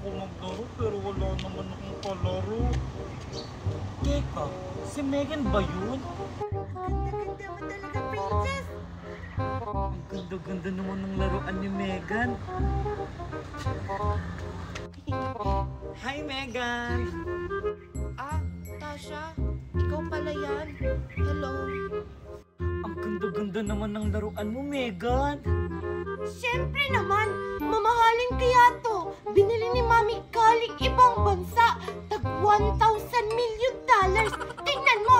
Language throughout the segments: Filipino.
ako maglaro pero wala naman akong kalaro. Teka, si Megan ba yun? Ganda-ganda mo talaga, princess. Ang ganda-ganda naman ng laruan ni Megan. Hi, Megan! Ah, Tasha, ikaw pala yan. Hello. Ang ganda-ganda naman ng laruan mo, Megan. Siyempre naman, mamahalin kaya to. Binili ni Mami galing ibang bansa. Tag $1,000 million. Tingnan mo.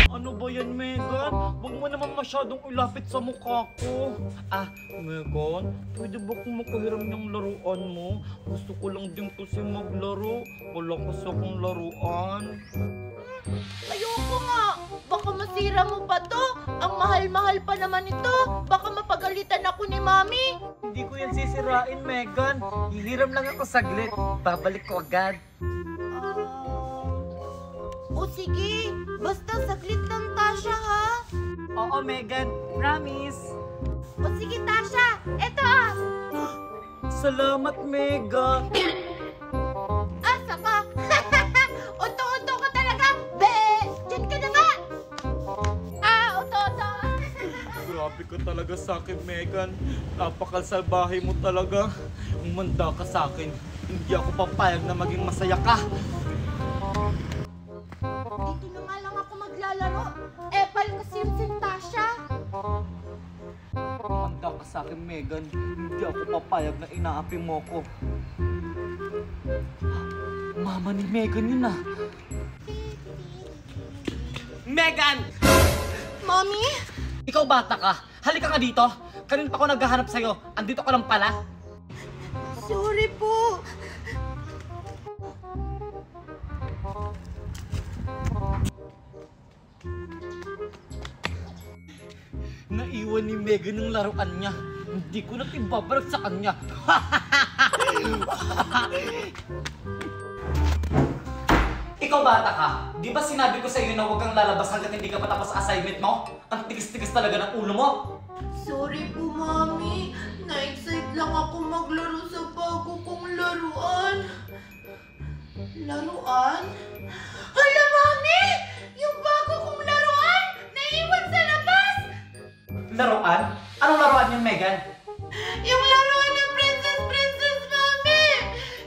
Ano ba yan, Megan? Huwag mo naman masyadong ilapit sa mukha ko. Megan, pwede ba kung makahiram ng laruan mo? Gusto ko lang din kasi maglaro. Wala kasi akong laruan. Ayoko nga. Baka masira mo pa to. Ang mahal-mahal pa naman ito. Baka mapagalitan ako ni Mami. Hindi ko yan sisirain, Megan. Hihiram lang ako saglit. Babalik ko agad. O sige, basta saglit lang, Tasha, ha? Oo, Megan. Promise. O sige, Tasha, eto ah. Salamat, Megan. Asa ka? Oto-oto ka talaga. Be! Diyan ka na nga. Oto-oto. Grabe ka talaga sa akin, Megan. Napakasalbahe mo talaga. Umanda ka sa akin. Hindi ako papayag na maging masaya ka. Dito na nga lang ako maglalaro. Epal kasi yung si Tasha. Umanda ka sa akin, Megan. Hindi ako papayag na inaapi mo ko. Mama ni Megan yun ah. Megan! Mommy? Ikaw bata ka. Halika nga dito. Kanina pa ako naghahanap sa'yo. Andito ka lang pala. Sorry po. Naiwan ni Megan yung laruan niya. Hindi ko na ibabalik sa kanya. Ikaw bata ka, di ba sinabi ko sa iyo na huwag kang lalabas hanggat hindi ka patapos sa assignment mo? Ang tigas-tigas talaga ng ulo mo. Sorry po, Mommy. Na-excite lang ako maglaro sa bago kong laruan. Laruan? Hala, Mommy! Yung bago kong laruan! Naiwan sa labas! Laruan? Anong laruan yun, Megan? Yung laruan ng Princess, Mommy!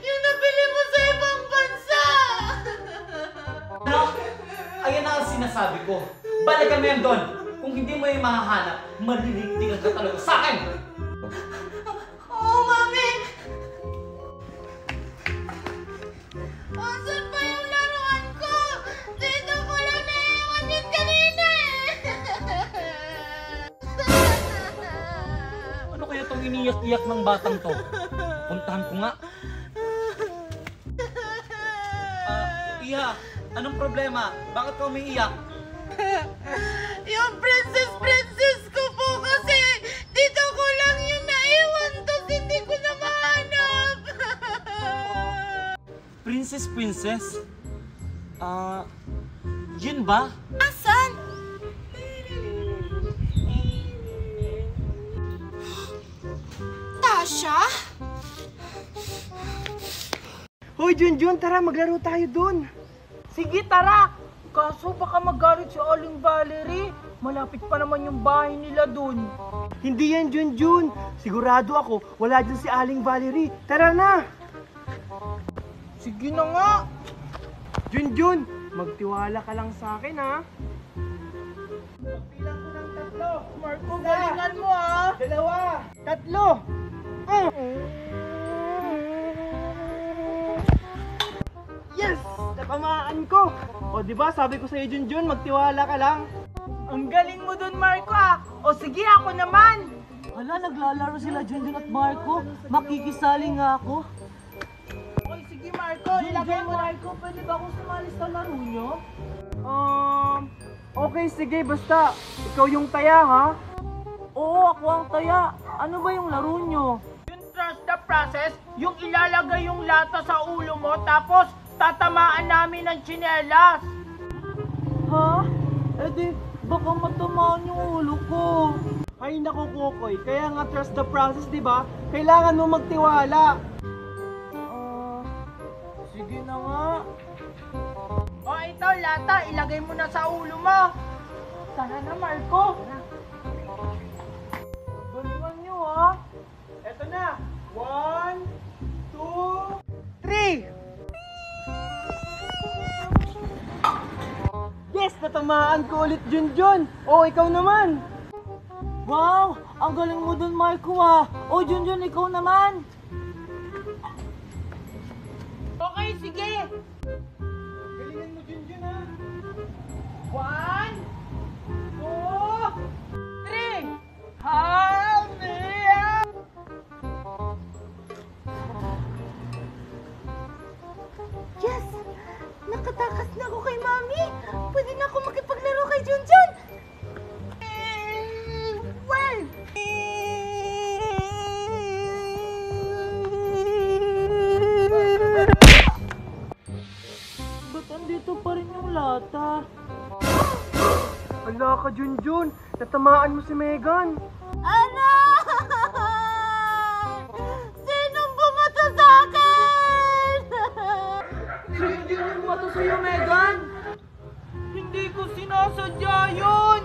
Yung nabili mo sa ibang bansa! Ano? Ayan na ang sinasabi ko. Balikan mo yan doon. Kung hindi mo yung mahahanap, maliligtigan ka talaga sa akin! Oo, Mommy! Asan pa yung laruan ko? Dito ko lang naiwan yun kanina Ano kaya itong iniyak-iyak ng batang to? Puntahan ko nga. Iha, anong problema? Bakit ka umiiyak? Yung princess ko po kasi dito ko lang yun naiwan tapos hindi ko na mahanap. Princess? Yun ba? Asan? Tasha? Hoy, Junjun, tara maglaro tayo dun. Sige, tara! Kaso baka magalit si Aling Valerie. Malapit pa naman yung bahay nila dun. Hindi yan, Junjun. Sigurado ako, wala dyan si Aling Valerie. Tara na! Sige na nga! Junjun, magtiwala ka lang sa akin, ha? Pagpilang ko ng 3. Marco, galingan mo ah! 2, 3. Yes! Natamaan ko! O, di ba sabi ko sa'yo, Junjun, magtiwala ka lang. Ang galing mo dun, Marco ah! O sige, ako naman! Hala, naglalaro sila Junjun at Marco. Makikisali nga ako. Oy, sige Marco, ilagay mo Marco. Pwede ba akong sumali sa laro nyo? Okay, sige, basta. Ikaw yung taya, ha? Oo, ako ang taya. Ano ba yung laro nyo? Yung trust the process, yung ilalagay yung lata sa ulo mo, tapos tatamaan namin ng tsinelas. Ha? Eh di, baka matamaan yung ulo ko. Ay naku, Kokoy. Kaya nga trust the process, di ba? Kailangan mo magtiwala. Sige na nga. O ito, lata, ilagay mo na sa ulo mo. Sana na, Marco. Galingan nyo, ha? Eto na. 1, 2, 3. Yes, natamaan ko ulit, Junjun. Oh, ikaw naman. Wow, ang galing mo dun, Marco, ha? O, Junjun, ikaw naman. Okay, sige. Galingan mo, Junjun, ha. 1, 2, 3. Hallelujah! Yes! Nakatakas na ako kay Mami! Pwede na ako makipaglaro kay Junjun! Well! Ba't andito pa rin yung lata? Ala ka, Junjun. Natamaan mo si Megan. Ano? Sinong bumato sa akin? Hindi mo bumato sa'yo, Megan! Hindi ko sinasadya yun!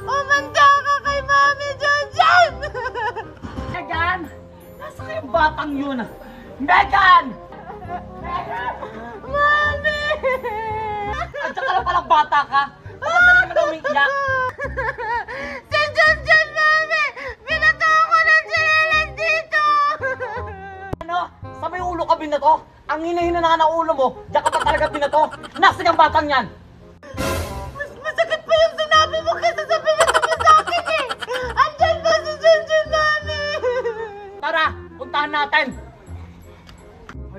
Umanda ka kay Mami Junjun! Megan! Nasa kayong batang yun? Megan! Mami! At saka lang palang bata ka! Bakit na naman umiiyak? Si Junjun, Mami! Binato ako ng tsinelas dito! Ano? Sa may ulo ka binato? Ang hina-hina na ng ulo mo, diyan ka pa talaga binato? Nasaan ang batang yan? Mas masakit pa yung sinabi mo kaysa sa binato mo sa akin eh! Andyan ba si Junjun, Mami? Tara, puntahan natin!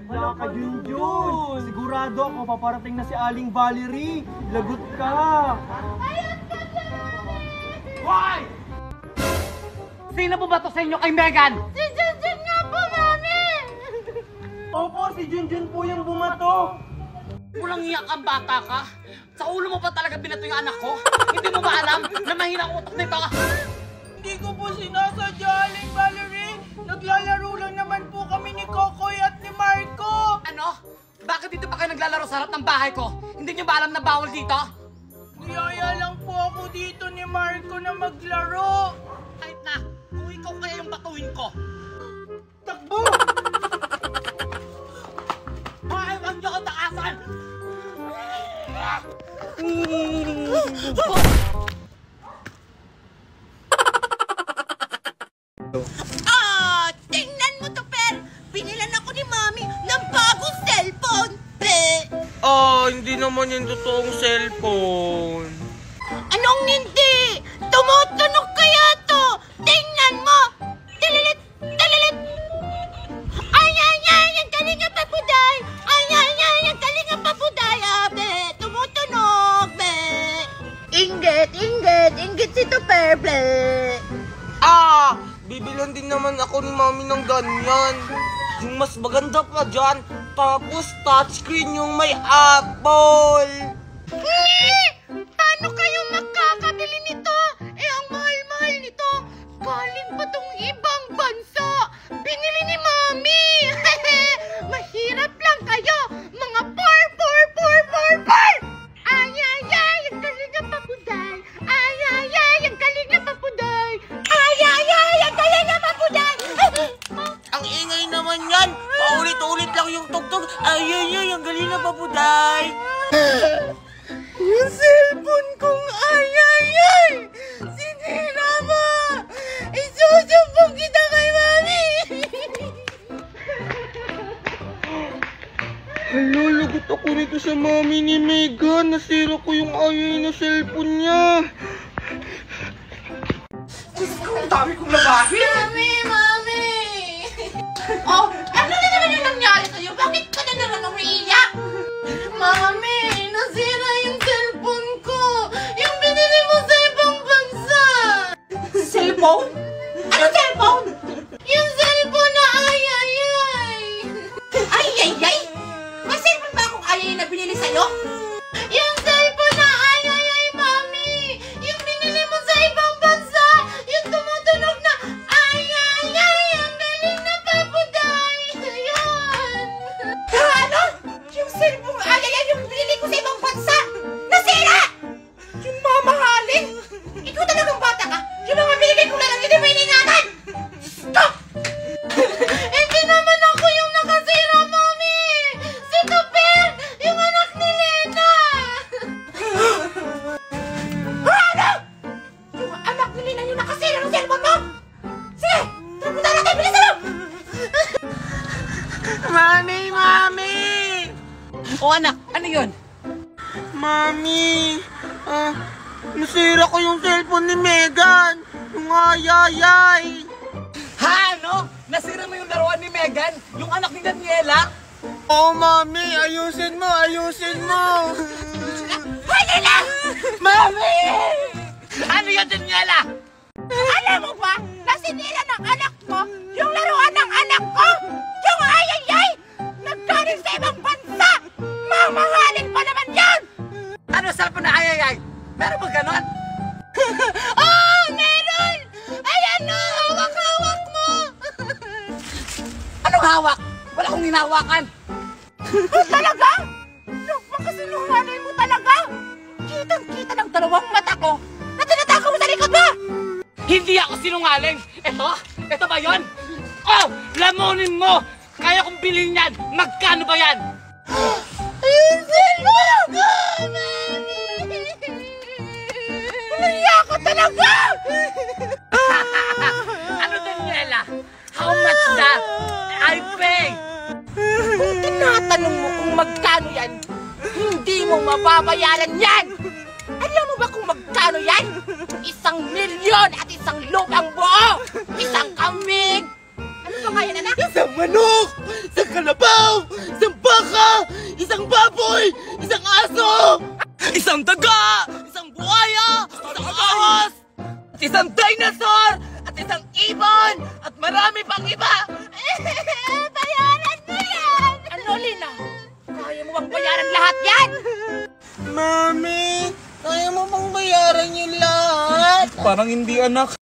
Ala ka, Junjun. Sigurado ako paparating na si Aling Valerie. Lagot ka. Hoy! Sino po ba to sa inyo kay Megan? Si Junjun nga po, Mami! Opo, si Junjun po yung bumato. Walang iyak ang bata ka? Sa ulo mo pa talaga binato yung anak ko? Hindi mo ba alam na mahina ang utak nito? Hindi ko po sinasadya, Aling Valerie. Naglalaro lang naman po kami ni Kokoy at ni Marco. Ano? Bakit dito pa kayo naglalaro sa harap ng bahay ko? Hindi niyo ba alam na bawal dito? Niyaya lang po ako dito ni Marco na maglaro. Kahit na, kung ikaw kaya yung batuin ko. Takbo! Ay, wag niyo ko takasan! Tingnan mo to, Per! Binilan ako ni Mami ng bagong cellphone! Hindi naman yung totoong cellphone. Anong hindi? Tumutunog kaya to! Tingnan mo! Tililit! Tililit! Ay, ay, ay! Ang galing nga pabuday! Ay, ay, ay! Ang galing nga pabuday! Abe! Tumutunog! Be! Inggit! Inggit! Inggit si to, Per! Ble! Bibilan din naman ako ni Mami ng ganyan. Yung mas maganda pa dyan, tapos touchscreen yung may Apple. Paano kayo makakabili nito? Eh, ang mahal-mahal nito. Galing pa tong ibang bansa. Binili ni Mami. Mahirap lang kayo. Mga poor. Ay, ay, ay. Ang galing nga papuday. Ay, ay, ay. Ang galing nga papuday. Ay, ay, ay. Ang galing nga papuday. Ang ingay naman yan. Paulit-ulit lang yung tugtog. Ay, ang galing na papuday. Yung cellphone kong ay, ay, ay. Sinira mo. Isusumbong kita kay Mami. Hala, lagot ako nito sa Mami ni Megan. Nasira ko yung ayay na cellphone niya. Ang dami kong labahin. Mami! Oh, ano na naman yung nangyari sa'yo? Bakit ka na naman umiiyak? Mami, nasira yung cellphone ko. Yung binili mo sa ibang bansa. Cellphone? Ano cellphone? Yung cellphone na ay, ay, ay. Ay, ay, ay? May cellphone ba akong ay, ay na binili sa'yo? Yung cellphone na ay, ay, ay, Mami. Yung Mami! O anak, ano yun? Mami! Nasira ko yung cellphone ni Megan! Yung ayayay! Ha, ano? Nasira mo yung laruan ni Megan? Yung anak ni Daniela? Oo, Mami! Ayusin mo! Pwede na! Mami! Ano yun, Daniela? Alam mo ba na sinira ng anak mo yung laruan ng anak ko? Yung ayayay! Nagkaroon sa ibang bansa! Mamahalin pa naman yan! Ano cellphone na ayayay? Meron ba ganon? Oh, meron! Ayan o! Hawak-hawak mo! Anong hawak? Wala akong hinahawakan. Oh, talaga? Napakasinungaling mo talaga! Kitang-kita ng dalawang mata ko na tinatakaw mo sa likod mo! Hindi ako sinungaling. Ito ba yon? Oh, lamunin mo. Kaya kong bilhin yan. Magkano ba yan? Ayusin mo! Umiyak ko talaga! Ano, Daniela? How much that? I pay. Kung tinatanong mo kung magkano yan, hindi mo mababayaran yan! Alam mo ba kung magkano yan? 1,000,000 at isang lupang buo! Isang kambing! Ano ba nga yan, anak? Isang manok! Isang kalabaw! Isang baka! Isang baboy! Isang aso! Isang daga! Isang buhaya! Isang ahas! At isang dinosaur! At isang ibon! At marami pang iba! Bayaran mo yan! Ano, Lina? Kaya mo bang bayaran lahat yan? Mami! Kaya mo bang bayaran yung lahat? Parang hindi, anak.